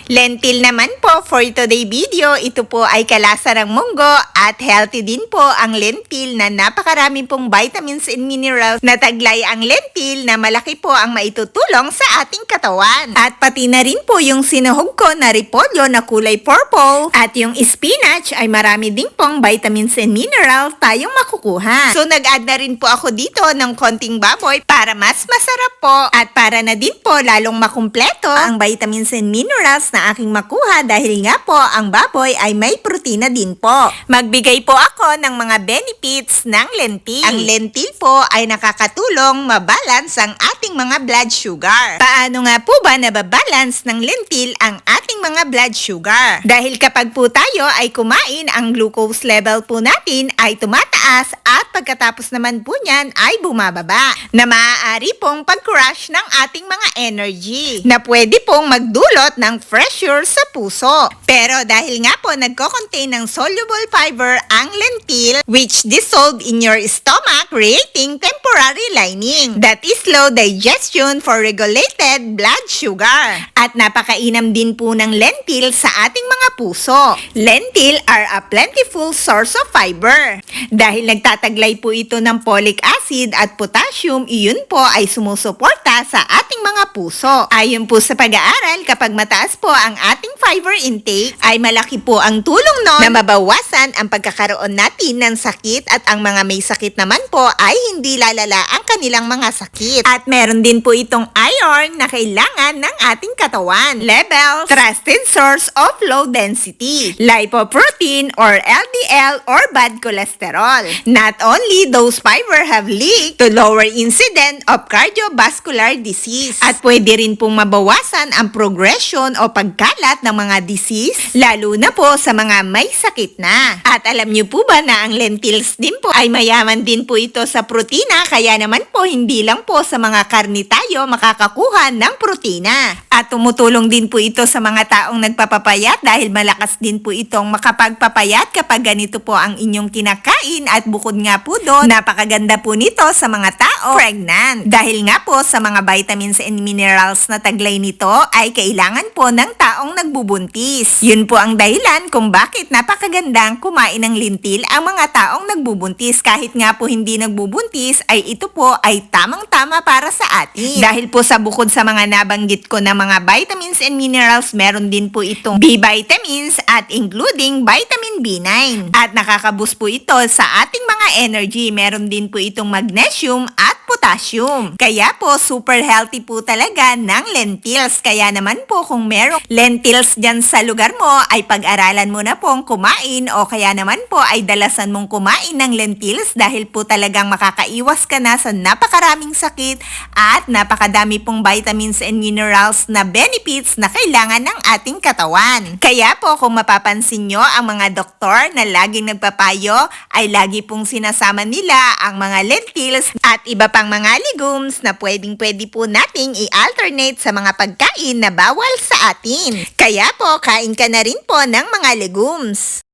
Lentil naman po for today video, ito po ay kalasa ng munggo at healthy din po ang lentil na napakarami pong vitamins and minerals na taglay ang lentil na malaki po ang maitutulong sa ating katawan. At pati na rin po yung sinuhog ko na repolyo na kulay purple at yung spinach ay marami din pong vitamins and minerals tayong makukuha. So nag-add na rin po ako dito ng konting baboy para mas masarap po at para na din po lalong makumpleto ang vitamins and minerals na aking makuha dahil nga po ang baboy ay may protina din po. Magbigay po ako ng mga benefits ng lentil. Ang lentil po ay nakakatulong mabalance ang ating mga blood sugar. Paano nga po ba nababalance ng lentil ang ating mga blood sugar? Dahil kapag po tayo ay kumain, ang glucose level po natin ay tumataas at pagkatapos naman po niyan ay bumababa na maaari pong pag-crash ng ating mga energy na pwede pong magdulot ng pressure sa puso. Pero dahil nga po nagko-contain ng soluble fiber ang lentil which dissolve in your stomach creating temporary lining that is slow digestion for regulated blood sugar. At napakainam din po ng lentil sa ating mga puso. Lentil are a plentiful source of fiber. Dahil nagtataglay po ito ng folic acid at potassium, iyon po ay sumusuporta sa ating mga puso. Ayon po sa pag-aaral, kapag mataas po ang ating fiber intake, ay malaki po ang tulong nun na mabawasan ang pagkakaroon natin ng sakit at ang mga may sakit naman po ay hindi lalala ang kanilang mga sakit. At meron din po itong iron na kailangan ng ating katawan. Levels, trusted source of low density, lipoprotein or LDL or bad cholesterol. Not only those fiber have linked to lower incident of cardiovascular disease at pwede rin pong mabawasan ang progression o pagkalat ng mga disease lalo na po sa mga may sakit na. At alam niyo po ba na ang lentils din po ay mayaman din po ito sa protina kaya naman po hindi lang po sa mga karni tayo makakakuha ng protina. At tumutulong din po ito sa mga taong nagpapapayat dahil malakas din po itong makapagpapayat kapag ganito po ang inyong kinakain at bukod nga po doon, napakaganda po nito sa mga tao pregnant. Dahil nga po sa mga vitamins and minerals na taglay nito ay kailangan po ng taong nagbubuntis. Yun po ang dahilan kung bakit napakagandang kumain ng lentil ang mga taong nagbubuntis. Kahit nga po hindi nagbubuntis ay ito po ay tamang-tama para sa atin. Dahil po sa bukod sa mga nabanggit ko na mga vitamins and minerals, meron din po itong B vitamins at including vitamin B9. At nakakaboost po ito sa ating mga energy. Meron din po itong magnesium at potassium. Kaya po super healthy po talaga ng lentils. Kaya naman po kung merong lentils dyan sa lugar mo ay pag-aralan mo na pong kumain o kaya naman po ay dalasan mong kumain ng lentils dahil po talagang makakaiwas ka na sa napakaraming sakit at napakadami pong vitamins and minerals na benefits na kailangan ng ating katawan. Kaya po kung mapapansin nyo ang mga doktor na laging nagpapayo ay lagi pong sinasama nila ang mga lentils at iba pang mga legumes na pwedeng-pwede po nating i-alternate sa mga pagkain na bawal sa atin. Kaya po, kain ka na rin po ng mga legumes.